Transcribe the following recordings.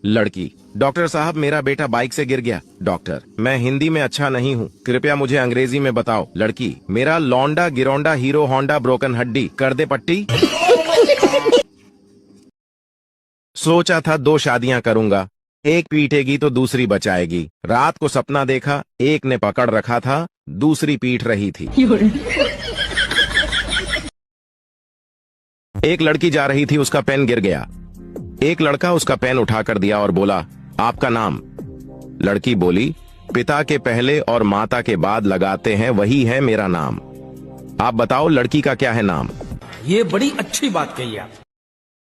लड़की, डॉक्टर साहब मेरा बेटा बाइक से गिर गया। डॉक्टर, मैं हिंदी में अच्छा नहीं हूँ, कृपया मुझे अंग्रेजी में बताओ। लड़की, मेरा लौंडा गिरोंडा हीरो होंडा ब्रोकन हड्डी, कर दे पट्टी। सोचा था 2 शादियां करूंगा, एक पीटेगी तो दूसरी बचाएगी। रात को सपना देखा, एक ने पकड़ रखा था, दूसरी पीट रही थी। एक लड़की जा रही थी, उसका पेन गिर गया। एक लड़का उसका पेन उठाकर दिया और बोला, आपका नाम? लड़की बोली, पिता के पहले और माता के बाद लगाते हैं वही है मेरा नाम। आप बताओ लड़की का क्या है नाम? ये बड़ी अच्छी बात कही आप।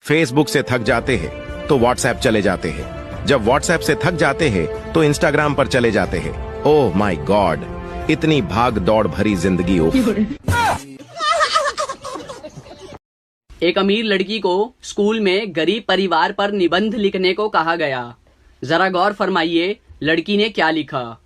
फेसबुक से थक जाते हैं तो व्हाट्सएप चले जाते हैं, जब व्हाट्सएप से थक जाते हैं तो इंस्टाग्राम पर चले जाते हैं। ओह माय गॉड, इतनी भाग दौड़ भरी जिंदगी। एक अमीर लड़की को स्कूल में गरीब परिवार पर निबंध लिखने को कहा गया। जरा गौर फरमाइए लड़की ने क्या लिखा।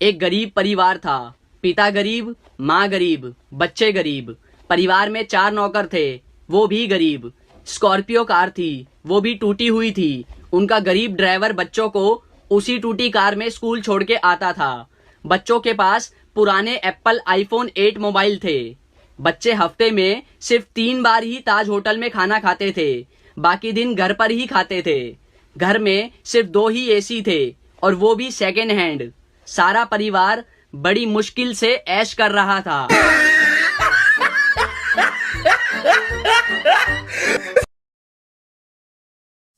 एक गरीब परिवार था, पिता गरीब, माँ गरीब, बच्चे गरीब। परिवार में 4 नौकर थे, वो भी गरीब। स्कॉर्पियो कार थी, वो भी टूटी हुई थी। उनका गरीब ड्राइवर बच्चों को उसी टूटी कार में स्कूल छोड़ के आता था। बच्चों के पास पुराने एप्पल आईफोन 8 मोबाइल थे। बच्चे हफ्ते में सिर्फ 3 बार ही ताज होटल में खाना खाते थे, बाकी दिन घर पर ही खाते थे। घर में सिर्फ 2 ही एसी थे और वो भी सेकेंड हैंड। सारा परिवार बड़ी मुश्किल से ऐश कर रहा था।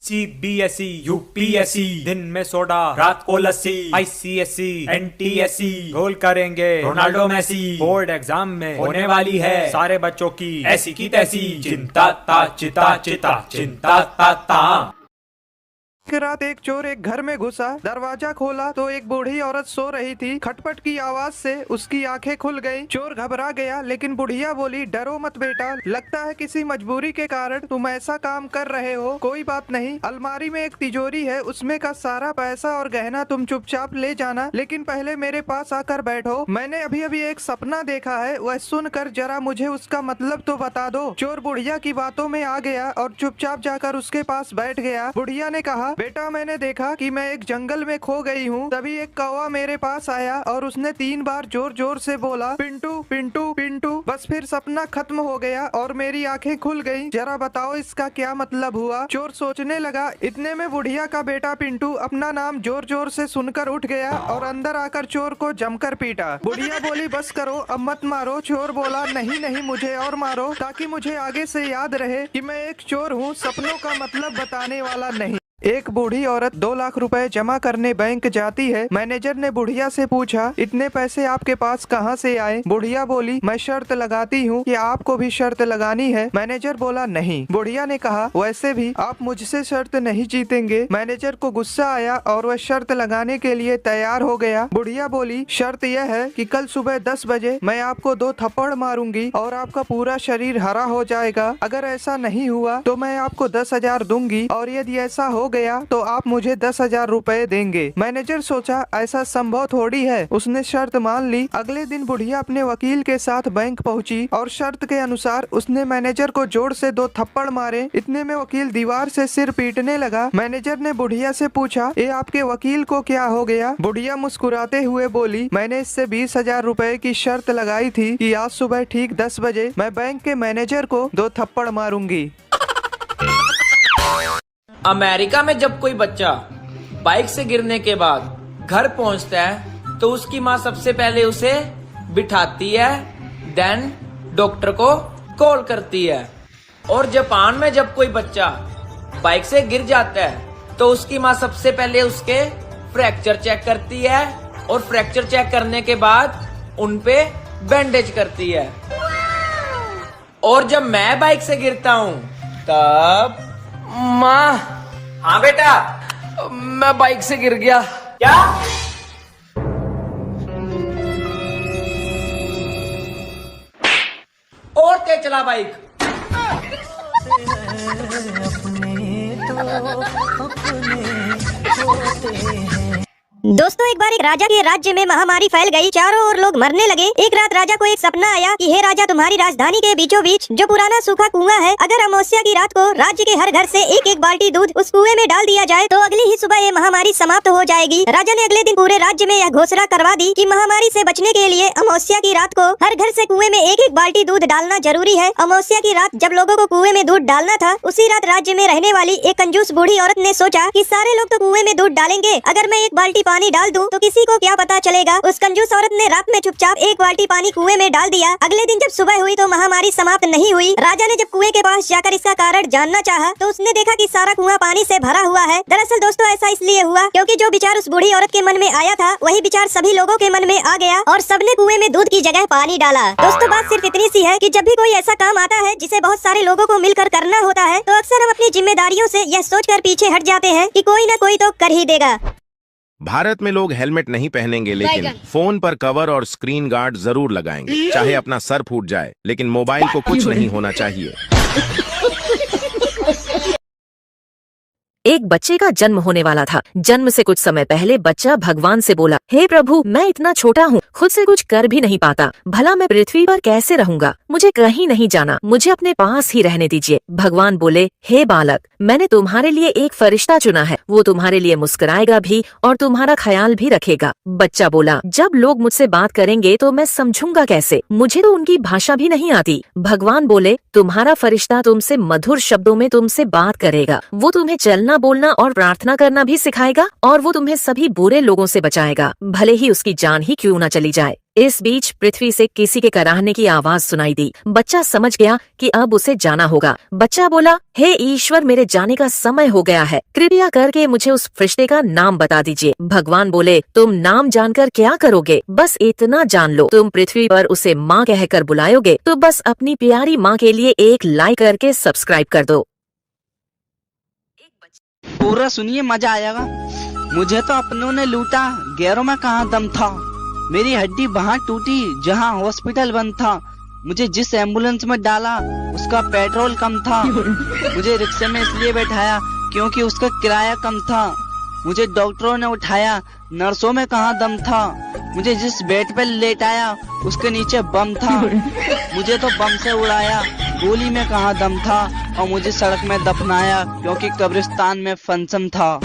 CBSE, UPSC, दिन में सोडा रात को लस्सी। ICSE, NTSE, गोल करेंगे रोनाल्डो मेसी। बोर्ड एग्जाम में होने वाली है सारे बच्चों की ऐसी की तैसी। चिंता ता चिता चिता चिंता ता ता। रात एक चोर एक घर में घुसा, दरवाजा खोला तो एक बूढ़ी औरत सो रही थी। खटपट की आवाज से उसकी आंखें खुल गईं। चोर घबरा गया, लेकिन बुढ़िया बोली, डरो मत बेटा, लगता है किसी मजबूरी के कारण तुम ऐसा काम कर रहे हो। कोई बात नहीं, अलमारी में एक तिजोरी है, उसमें का सारा पैसा और गहना तुम चुपचाप ले जाना, लेकिन पहले मेरे पास आकर बैठो। मैंने अभी अभी एक सपना देखा है, वह सुनकर जरा मुझे उसका मतलब तो बता दो। चोर बुढ़िया की बातों में आ गया और चुपचाप जाकर उसके पास बैठ गया। बुढ़िया ने कहा, बेटा मैंने देखा कि मैं एक जंगल में खो गई हूँ। तभी एक कौवा मेरे पास आया और उसने 3 बार जोर जोर से बोला, पिंटू पिंटू पिंटू। बस फिर सपना खत्म हो गया और मेरी आंखें खुल गईं। जरा बताओ इसका क्या मतलब हुआ। चोर सोचने लगा। इतने में बुढ़िया का बेटा पिंटू अपना नाम जोर जोर से सुनकर उठ गया और अंदर आकर चोर को जमकर पीटा। बुढ़िया बोली, बस करो अब मत मारो। चोर बोला, नहीं नहीं मुझे और मारो, ताकि मुझे आगे से याद रहे कि मैं एक चोर हूँ, सपनों का मतलब बताने वाला नहीं। एक बूढ़ी औरत 2 लाख रुपए जमा करने बैंक जाती है। मैनेजर ने बुढ़िया से पूछा, इतने पैसे आपके पास कहाँ से आए? बुढ़िया बोली, मैं शर्त लगाती हूँ कि आपको भी शर्त लगानी है। मैनेजर बोला, नहीं। बुढ़िया ने कहा, वैसे भी आप मुझसे शर्त नहीं जीतेंगे। मैनेजर को गुस्सा आया और वह शर्त लगाने के लिए तैयार हो गया। बुढ़िया बोली, शर्त यह है कि कल सुबह 10 बजे मैं आपको 2 थप्पड़ मारूंगी और आपका पूरा शरीर हरा हो जाएगा। अगर ऐसा नहीं हुआ तो मैं आपको 10,000 दूंगी और यदि ऐसा हो गया तो आप मुझे 10,000 रुपए देंगे। मैनेजर सोचा ऐसा संभव थोड़ी है, उसने शर्त मान ली। अगले दिन बुढ़िया अपने वकील के साथ बैंक पहुंची और शर्त के अनुसार उसने मैनेजर को जोर से 2 थप्पड़ मारे। इतने में वकील दीवार से सिर पीटने लगा। मैनेजर ने बुढ़िया से पूछा, ये आपके वकील को क्या हो गया? बुढ़िया मुस्कुराते हुए बोली, मैंने इससे 20,000 रुपए की शर्त लगाई थी कि आज सुबह ठीक 10 बजे मैं बैंक के मैनेजर को 2 थप्पड़ मारूंगी। अमेरिका में जब कोई बच्चा बाइक से गिरने के बाद घर पहुंचता है तो उसकी माँ सबसे पहले उसे बिठाती है, देन डॉक्टर को कॉल करती है। और जापान में जब कोई बच्चा बाइक से गिर जाता है तो उसकी माँ सबसे पहले उसके फ्रैक्चर चेक करती है और फ्रैक्चर चेक करने के बाद उनपे बैंडेज करती है। और जब मैं बाइक से गिरता हूँ तब माँ, हाँ बेटा, मैं बाइक से गिर गया। क्या? चला बाइक। दोस्तों, एक बार एक राजा के राज्य में महामारी फैल गई। चारों ओर लोग मरने लगे। एक रात राजा को एक सपना आया कि हे राजा, तुम्हारी राजधानी के बीचों बीच जो पुराना सूखा कुआं है, अगर अमावस्या की रात को राज्य के हर घर से एक एक बाल्टी दूध उस कुएं में डाल दिया जाए तो अगली ही सुबह ये महामारी समाप्त हो जाएगी। राजा ने अगले दिन पूरे राज्य में यह घोषणा करवा दी कि महामारी से बचने के लिए अमावस्या की रात को हर घर से कुएं में एक एक बाल्टी दूध डालना जरूरी है। अमावस्या की रात जब लोगों को कुएं में दूध डालना था, उसी रात राज्य में रहने वाली एक कंजूस बूढ़ी औरत ने सोचा कि सारे लोग तो कुएं में दूध डालेंगे, अगर मैं एक बाल्टी पानी डाल दूं तो किसी को क्या पता चलेगा। उस कंजूस औरत ने रात में चुपचाप एक बाल्टी पानी कुएं में डाल दिया। अगले दिन जब सुबह हुई तो महामारी समाप्त नहीं हुई। राजा ने जब कुएं के पास जाकर इसका कारण जानना चाहा तो उसने देखा कि सारा कुआं पानी से भरा हुआ है। दरअसल दोस्तों, ऐसा इसलिए हुआ क्योंकि जो विचार उस बूढ़ी औरत के मन में आया था, वही विचार सभी लोगों के मन में आ गया और सबने कुएं में दूध की जगह पानी डाला। दोस्तों, बात सिर्फ इतनी सी है कि जब भी कोई ऐसा काम आता है जिसे बहुत सारे लोगों को मिलकर करना होता है, तो अक्सर हम अपनी जिम्मेदारियों से यह सोचकर पीछे हट जाते हैं कि कोई न कोई तो कर ही देगा। भारत में लोग हेलमेट नहीं पहनेंगे, लेकिन फोन पर कवर और स्क्रीन गार्ड जरूर लगाएंगे। चाहे अपना सर फूट जाए, लेकिन मोबाइल को कुछ नहीं होना चाहिए। एक बच्चे का जन्म होने वाला था। जन्म से कुछ समय पहले बच्चा भगवान से बोला, हे प्रभु, मैं इतना छोटा हूँ, खुद से कुछ कर भी नहीं पाता, भला मैं पृथ्वी पर कैसे रहूंगा? मुझे कहीं नहीं जाना, मुझे अपने पास ही रहने दीजिए। भगवान बोले, हे बालक, मैंने तुम्हारे लिए एक फरिश्ता चुना है, वो तुम्हारे लिए मुस्कुराएगा भी और तुम्हारा ख्याल भी रखेगा। बच्चा बोला, जब लोग मुझसे बात करेंगे तो मैं समझूंगा कैसे? मुझे तो उनकी भाषा भी नहीं आती। भगवान बोले, तुम्हारा फरिश्ता तुमसे मधुर शब्दों में तुमसे बात करेगा, वो तुम्हें चलना बोलना और प्रार्थना करना भी सिखाएगा और वो तुम्हें सभी बुरे लोगों से बचाएगा, भले ही उसकी जान ही क्यों न चली जाए। इस बीच पृथ्वी से किसी के कराहने की आवाज सुनाई दी। बच्चा समझ गया कि अब उसे जाना होगा। बच्चा बोला, हे ईश्वर, मेरे जाने का समय हो गया है, कृपया करके मुझे उस फरिश्ते का नाम बता दीजिए। भगवान बोले, तुम नाम जानकर क्या करोगे? बस इतना जान लो, तुम पृथ्वी पर उसे माँ कहकर बुलाओगे तो बस अपनी प्यारी माँ के लिए एक लाइक करके सब्सक्राइब कर दो। पूरा सुनिए, मजा आएगा। मुझे तो अपनों ने लूटा, गैरों में कहाँ दम था। मेरी हड्डी वहाँ टूटी जहाँ हॉस्पिटल बंद था। मुझे जिस एम्बुलेंस में डाला उसका पेट्रोल कम था। मुझे रिक्शे में इसलिए बैठाया क्योंकि उसका किराया कम था। मुझे डॉक्टरों ने उठाया, नर्सों में कहाँ दम था। मुझे जिस बेड पे लेटाया उसके नीचे बम था। मुझे तो बम से उड़ाया, गोली में कहाँ दम था। और मुझे सड़क में दफनाया क्योंकि कब्रिस्तान में फंक्शन था।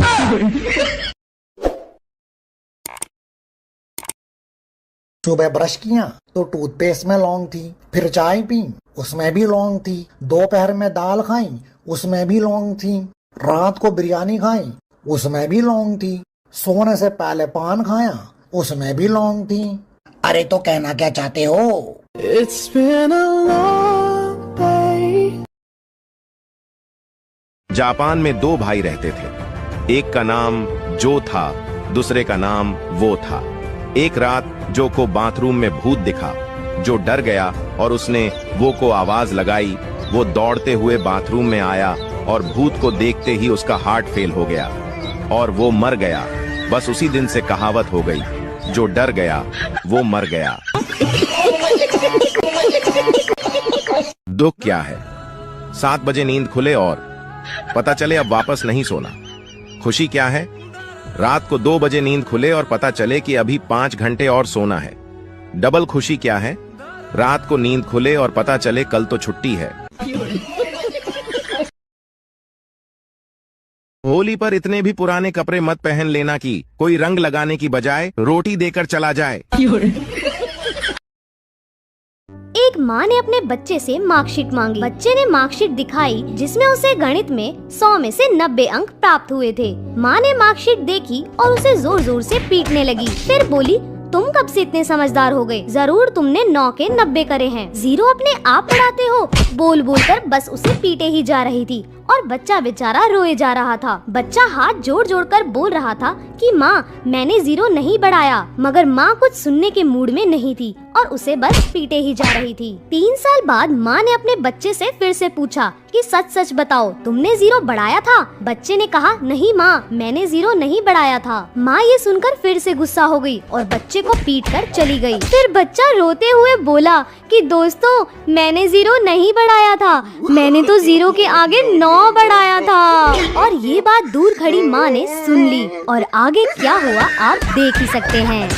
सुबह ब्रश किया तो टूथपेस्ट में लौंग थी, फिर चाय पी उसमें भी लौंग थी, दोपहर में दाल खाई उसमें भी लौंग थी, रात को बिरयानी खाई उसमें भी लौंग थी, सोने से पहले पान खाया उसमें भी लौंग थी। अरे तो कहना क्या चाहते हो? It's been a long day. Japan में दो भाई रहते थे। एक का नाम जो था, दूसरे का नाम वो था। एक रात जो को बाथरूम में भूत दिखा। जो डर गया और उसने वो को आवाज लगाई। वो दौड़ते हुए बाथरूम में आया और भूत को देखते ही उसका हार्ट फेल हो गया और वो मर गया। बस उसी दिन से कहावत हो गई, जो डर गया वो मर गया। दुख क्या है? 7 बजे नींद खुले और पता चले अब वापस नहीं सोना। खुशी क्या है? रात को 2 बजे नींद खुले और पता चले कि अभी 5 घंटे और सोना है। डबल खुशी क्या है? रात को नींद खुले और पता चले कल तो छुट्टी है। होली पर इतने भी पुराने कपड़े मत पहन लेना कि कोई रंग लगाने की बजाय रोटी देकर चला जाए। एक माँ ने अपने बच्चे से मार्कशीट मांगी। बच्चे ने मार्कशीट दिखाई जिसमें उसे गणित में 100 में से 90 अंक प्राप्त हुए थे। माँ ने मार्कशीट देखी और उसे जोर जोर से पीटने लगी। फिर बोली, तुम कब से इतने समझदार हो गए? जरूर तुमने 9 के 90 करे हैं। 0 अपने आप पढ़ाते हो। बोल बोल कर बस उसे पीटे ही जा रही थी और बच्चा बेचारा रोए जा रहा था। बच्चा हाथ जोड़ जोड़ कर बोल रहा था कि माँ मैंने 0 नहीं बढ़ाया, मगर माँ कुछ सुनने के मूड में नहीं थी और उसे बस पीटे ही जा रही थी। 3 साल बाद माँ ने अपने बच्चे से फिर से पूछा कि सच सच बताओ तुमने 0 बढ़ाया था? बच्चे ने कहा नहीं माँ मैंने 0 नहीं बढ़ाया था। माँ ये सुनकर फिर से गुस्सा हो गई और बच्चे को पीट कर चली गई। फिर बच्चा रोते हुए बोला कि दोस्तों मैंने 0 नहीं बढ़ाया था, मैंने तो 0 के आगे 9 बढ़ाया था। और ये बात दूर खड़ी माँ ने सुन ली और आगे क्या हुआ आप देख ही सकते हैं।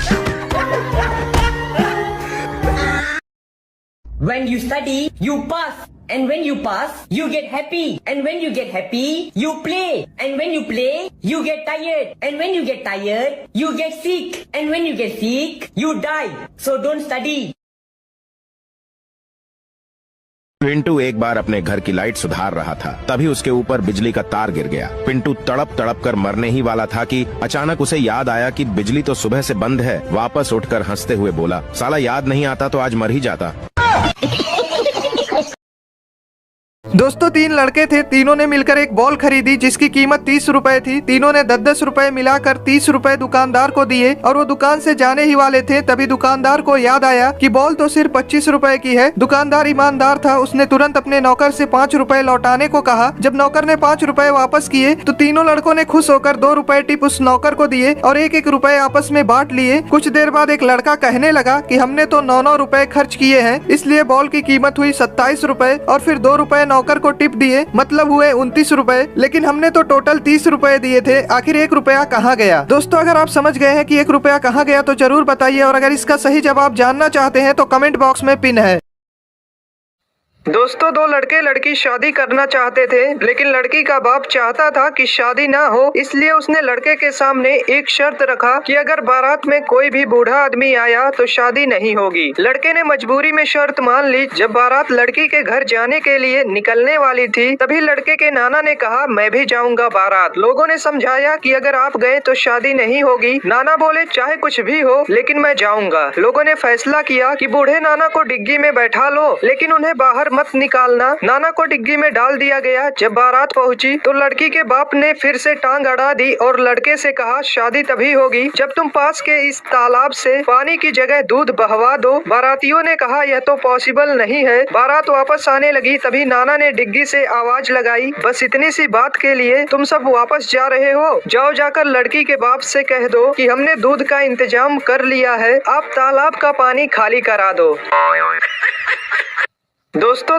When you study, you pass. And when you pass, you get happy. And when you get happy, you play. And when you play, you get tired. And when you get tired, you get sick. And when you get sick, you die. So don't study. Pintu एक बार अपने घर की light सुधार रहा था, तभी उसके ऊपर बिजली का तार गिर गया। पिंटू तड़प तड़प कर मरने ही वाला था कि अचानक उसे याद आया कि बिजली तो सुबह से बंद है। वापस उठकर हंसते हुए बोला, साला याद नहीं आता तो आज मर ही जाता। दोस्तों 3 लड़के थे, तीनों ने मिलकर एक बॉल खरीदी जिसकी कीमत 30 रुपए थी। तीनों ने 10-10 रुपए मिलाकर 30 रुपए दुकानदार को दिए और वो दुकान से जाने ही वाले थे, तभी दुकानदार को याद आया कि बॉल तो सिर्फ 25 रुपए की है। दुकानदार ईमानदार था, उसने तुरंत अपने नौकर से 5 रुपए लौटाने को कहा। जब नौकर ने 5 रुपए वापस किए तो तीनों लड़कों ने खुश होकर 2 रुपए टिप उस नौकर को दिए और 1-1 रुपए आपस में बांट लिए। कुछ देर बाद एक लड़का कहने लगा कि हमने तो 9-9 रुपए खर्च किए हैं, इसलिए बॉल की कीमत हुई 27 रुपए और फिर 2 रुपए नौकर को टिप दिए, मतलब हुए 29 रुपए। लेकिन हमने तो टोटल 30 रुपए दिए थे, आखिर 1 रुपया कहाँ गया? दोस्तों अगर आप समझ गए हैं कि 1 रुपया कहाँ गया तो जरूर बताइए, और अगर इसका सही जवाब जानना चाहते हैं तो कमेंट बॉक्स में पिन है। दोस्तों 2 लड़के लड़की शादी करना चाहते थे, लेकिन लड़की का बाप चाहता था कि शादी ना हो, इसलिए उसने लड़के के सामने एक शर्त रखा कि अगर बारात में कोई भी बूढ़ा आदमी आया तो शादी नहीं होगी। लड़के ने मजबूरी में शर्त मान ली। जब बारात लड़की के घर जाने के लिए निकलने वाली थी, तभी लड़के के नाना ने कहा मैं भी जाऊंगा बारात। लोगों ने समझाया कि अगर आप गए तो शादी नहीं होगी। नाना बोले चाहे कुछ भी हो लेकिन मैं जाऊंगा। लोगों ने फैसला किया कि बूढ़े नाना को डिग्गी में बैठा लो, लेकिन उन्हें बाहर मत निकालना। नाना को डिग्गी में डाल दिया गया। जब बारात पहुंची तो लड़की के बाप ने फिर से टांग अड़ा दी और लड़के से कहा शादी तभी होगी जब तुम पास के इस तालाब से पानी की जगह दूध बहवा दो। बारातियों ने कहा यह तो पॉसिबल नहीं है। बारात वापस आने लगी, तभी नाना ने डिग्गी से आवाज लगाई, बस इतनी सी बात के लिए तुम सब वापस जा रहे हो? जाओ जाकर लड़की के बाप से कह दो कि हमने दूध का इंतजाम कर लिया है, आप तालाब का पानी खाली करा दो। दोस्तों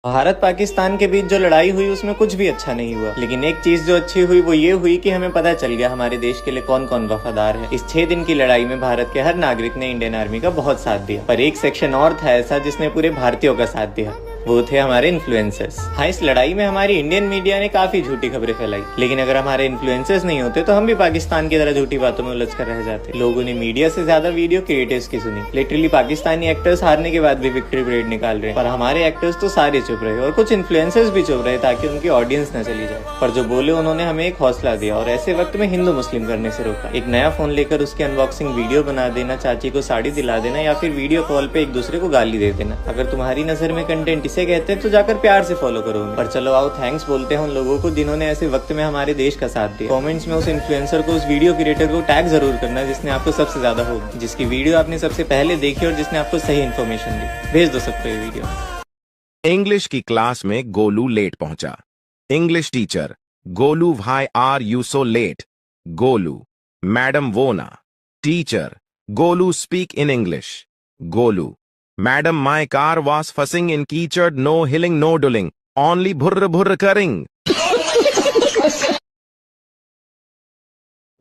भारत पाकिस्तान के बीच जो लड़ाई हुई उसमें कुछ भी अच्छा नहीं हुआ, लेकिन एक चीज जो अच्छी हुई वो ये हुई कि हमें पता चल गया हमारे देश के लिए कौन कौन वफादार है। इस 6 दिन की लड़ाई में भारत के हर नागरिक ने इंडियन आर्मी का बहुत साथ दिया, पर एक सेक्शन और था ऐसा जिसने पूरे भारतीयों का साथ दिया, वो थे हमारे इन्फ्लुएंसर्स। हाँ, इस लड़ाई में हमारी इंडियन मीडिया ने काफी झूठी खबरें फैलाई, लेकिन अगर हमारे इन्फ्लुएंसर्स नहीं होते तो हम भी पाकिस्तान की तरह झूठी बातों में उलझ कर रह जाते। लोगों ने मीडिया से ज्यादा वीडियो क्रिएटर्स की सुनी। लिटरली पाकिस्तानी एक्टर्स हारने के बाद भी विक्ट्री परेड निकाल रहे हैं, पर हमारे एक्टर्स तो सारे चुप रहे और कुछ इन्फ्लुएंसर्स भी चुप रहे ताकि उनकी ऑडियंस न चली जाए। पर जो बोले उन्होंने हमें एक हौसला दिया और ऐसे वक्त में हिंदू मुस्लिम करने से रोका। एक नया फोन लेकर उसकी अनबॉक्सिंग वीडियो बना देना, चाची को साड़ी दिला देना या फिर वीडियो कॉल पे एक दूसरे को गाली दे देना। अगर तुम्हारी नजर में कंटेंट इसे कहते हैं तो जाकर प्यार से फॉलो करो। पर चलो आओ थैंक्स बोलते हैं उन लोगों को जिन्होंने ऐसे वक्त में हमारे देश का साथ दिया। कमेंट्स में उस इन्फ्लुएंसर को, उस वीडियो क्रिएटर को टैग जरूर करना जिसने आपको सबसे ज्यादा होगी, जिसकी वीडियो आपने सबसे पहले देखी और जिसने आपको सही इन्फॉर्मेशन दी। भेज दो सबको ये वीडियो। इंग्लिश की क्लास में गोलू लेट पहुंचा। English teacher, Golu why are you so late? Golu, madam वो ना। Teacher, Golu speak in English. Golu, madam my car was फसिंग इन कीचड़, नो हिलिंग नो डुलिंग, ओनली भुर्र भुर्र करिंग।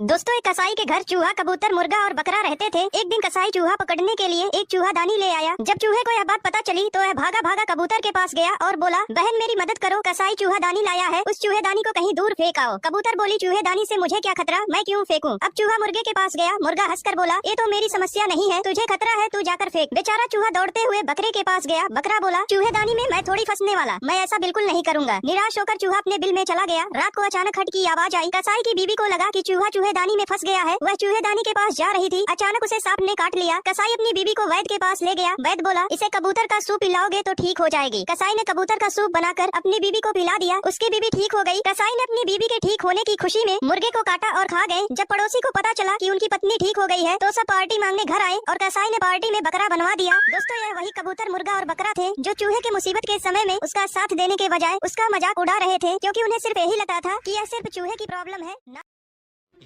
दोस्तों एक कसाई के घर चूहा, कबूतर, मुर्गा और बकरा रहते थे। एक दिन कसाई चूहा पकड़ने के लिए एक चूहादानी ले आया। जब चूहे को यह बात पता चली तो वह भागा भागा कबूतर के पास गया और बोला, बहन मेरी मदद करो, कसाई चूहादानी लाया है, उस चूहेदानी को कहीं दूर फेंक आओ। कबूतर बोली, चूहेदानी से मुझे क्या खतरा, मैं क्यों फेंकूं? अब चूहा मुर्गे के पास गया। मुर्गा हंसकर बोला, ये तो मेरी समस्या नहीं है, तुझे खतरा है, तू जाकर फेंक। बेचारा चूहा दौड़ते हुए बकरे के पास गया। बकरा बोला, चूहेदानी में मैं थोड़ी फंसने वाला, मैं ऐसा बिल्कुल नहीं करूंगा। निराश होकर चूहा अपने बिल में चला गया। रात को अचानक खट की आवाज आई। कसाई की बीवी को लगा कि चूहा चूहेदानी में फंस गया है। वह चूहेदानी के पास जा रही थी, अचानक उसे सांप ने काट लिया। कसाई अपनी बीबी को वैद्य के पास ले गया। वैद्य बोला, इसे कबूतर का सूप पिलाओगे तो ठीक हो जाएगी। कसाई ने कबूतर का सूप बनाकर अपनी बीबी को पिला दिया। उसकी बीबी ठीक हो गई। कसाई ने अपनी बीबी के ठीक होने की खुशी में मुर्गे को काटा और खा गए। जब पड़ोसी को पता चला कि उनकी पत्नी ठीक हो गई है तो सब पार्टी मांगने घर आए और कसाई ने पार्टी में बकरा बनवा दिया। दोस्तों, यह वही कबूतर, मुर्गा और बकरा थे जो चूहे के मुसीबत के समय में उसका साथ देने के बजाय उसका मजाक उड़ा रहे थे, क्योंकि उन्हें सिर्फ यही लगता था कि यह सिर्फ चूहे की प्रॉब्लम है।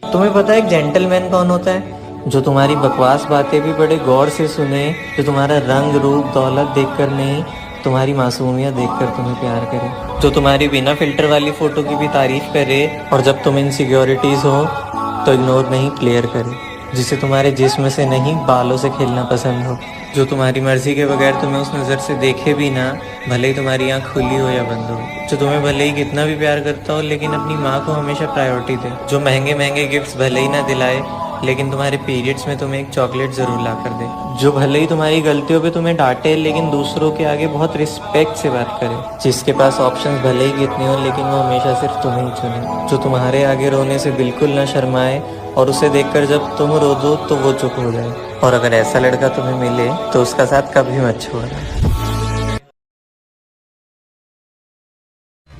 तुम्हें पता है एक जेंटलमैन कौन होता है? जो तुम्हारी बकवास बातें भी बड़े गौर से सुने, जो तुम्हारा रंग रूप दौलत देखकर नहीं, तुम्हारी मासूमियत देखकर तुम्हें प्यार करे, जो तुम्हारी बिना फिल्टर वाली फोटो की भी तारीफ करे और जब तुम इनसिक्योरिटीज हो तो इग्नोर नहीं क्लियर करे, जिसे तुम्हारे जिस्म से नहीं बालों से खेलना पसंद हो, जो तुम्हारी मर्जी के बगैर तुम्हें उस नज़र से देखे भी ना, भले ही तुम्हारी आँख खुली हो या बंद हो, जो तुम्हें भले ही कितना भी प्यार करता हो लेकिन अपनी माँ को हमेशा प्रायोरिटी दे, जो महंगे महंगे गिफ्ट्स भले ही ना दिलाए लेकिन तुम्हारे पीरियड्स में तुम्हें एक चॉकलेट जरूर ला कर दे, जो भले ही तुम्हारी गलतियों पे तुम्हें डांटे लेकिन दूसरों के आगे बहुत रिस्पेक्ट से बात करे, जिसके पास ऑप्शंस भले ही कितने हो लेकिन वो हमेशा सिर्फ तुम्हें ही चुने, जो तुम्हारे आगे रोने से बिल्कुल ना शर्माए और उसे देखकर जब तुम रो दो तो वो चुप हो जाए। और अगर ऐसा लड़का तुम्हें मिले तो उसका साथ कभी मत छोड़ना।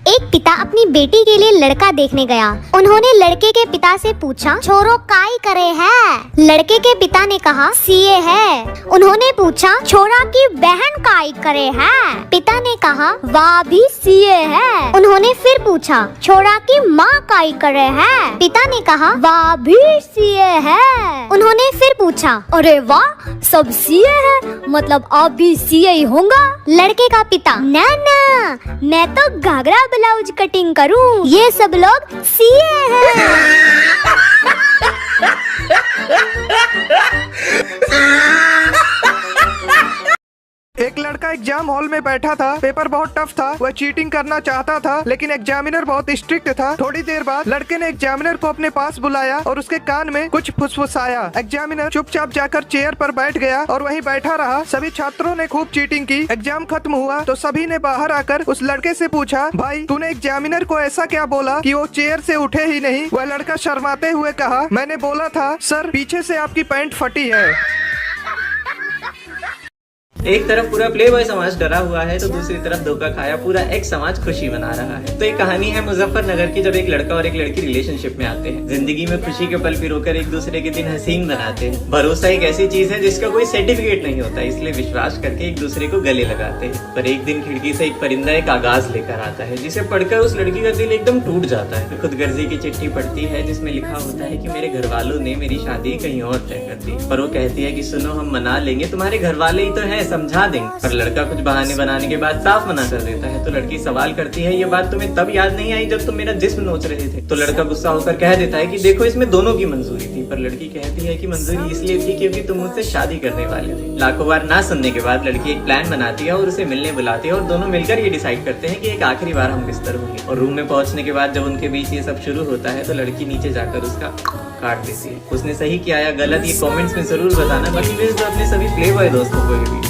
एक पिता अपनी बेटी के लिए लड़का देखने गया। उन्होंने लड़के के पिता से पूछा, छोरो काई करे है? लड़के के पिता ने कहा, सीए है। उन्होंने पूछा, छोरा की बहन काई करे है? पिता ने कहा, वाह भी सीए है। उन्होंने फिर पूछा, छोरा की माँ काई करे है? पिता ने कहा, वाह भी सीए है। उन्होंने फिर पूछा, अरे वाह, सब सीए है, मतलब आप भी सीए ही होगा? लड़के का पिता, ना ना, मैं तो घाघरा ब्लाउज कटिंग करूं, ये सब लोग सीए हैं। एक लड़का एग्जाम हॉल में बैठा था। पेपर बहुत टफ था। वह चीटिंग करना चाहता था लेकिन एग्जामिनर बहुत स्ट्रिक्ट था। थोड़ी देर बाद लड़के ने एग्जामिनर को अपने पास बुलाया और उसके कान में कुछ फुसफुसाया। एग्जामिनर चुपचाप जाकर चेयर पर बैठ गया और वहीं बैठा रहा। सभी छात्रों ने खूब चीटिंग की। एग्जाम खत्म हुआ तो सभी ने बाहर आकर उस लड़के से पूछा, भाई तूने एग्जामिनर को ऐसा क्या बोला कि वो चेयर से उठे ही नहीं? वह लड़का शर्माते हुए कहा, मैंने बोला था सर, पीछे से आपकी पैंट फटी है। एक तरफ पूरा प्ले बॉय समाज डरा हुआ है तो दूसरी तरफ धोखा खाया पूरा एक समाज खुशी मना रहा है। तो एक कहानी है मुजफ्फरनगर की, जब एक लड़का और एक लड़की रिलेशनशिप में आते हैं। जिंदगी में खुशी के पल पिरोकर एक दूसरे के दिन हसीन बनाते हैं। भरोसा एक ऐसी चीज है जिसका कोई सर्टिफिकेट नहीं होता, इसलिए विश्वास करके एक दूसरे को गले लगाते हैं। पर एक दिन खिड़की से एक परिंदा एक आगाज लेकर आता है जिसे पढ़कर उस लड़की का दिल एकदम टूट जाता है। खुदगर्जी की चिट्ठी पढ़ती है जिसमें लिखा होता है कि मेरे घर वालों ने मेरी शादी कहीं और तय कर दी। पर वो कहती है कि सुनो, हम मना लेंगे, तुम्हारे घर वाले ही तो है, समझा देंगे। पर लड़का कुछ बहाने बनाने के बाद साफ मना कर देता है। तो लड़की सवाल करती है, ये बात तुम्हें तब याद नहीं आई जब तुम मेरा जिस्म नोच रहे थे? तो लड़का गुस्सा होकर कह देता है कि देखो, इसमें दोनों की मंजूरी थी। पर लड़की कहती है कि मंजूरी इसलिए थी क्योंकि तुम मुझसे शादी करने वाले थे। लाखों बार ना सुनने के बाद लड़की एक प्लान बनाती है और उसे मिलने बुलाती है और दोनों मिलकर ये डिसाइड करते हैं कि एक आखिरी बार हम बिस्तर होंगे। और रूम में पहुंचने के बाद जब उनके बीच ये सब शुरू होता है तो लड़की नीचे जाकर उसका काट देती है। उसने सही किया या गलत ये कमेंट्स में जरूर बताना। बाकी अपने सभी प्ले बॉय दोस्तों को भी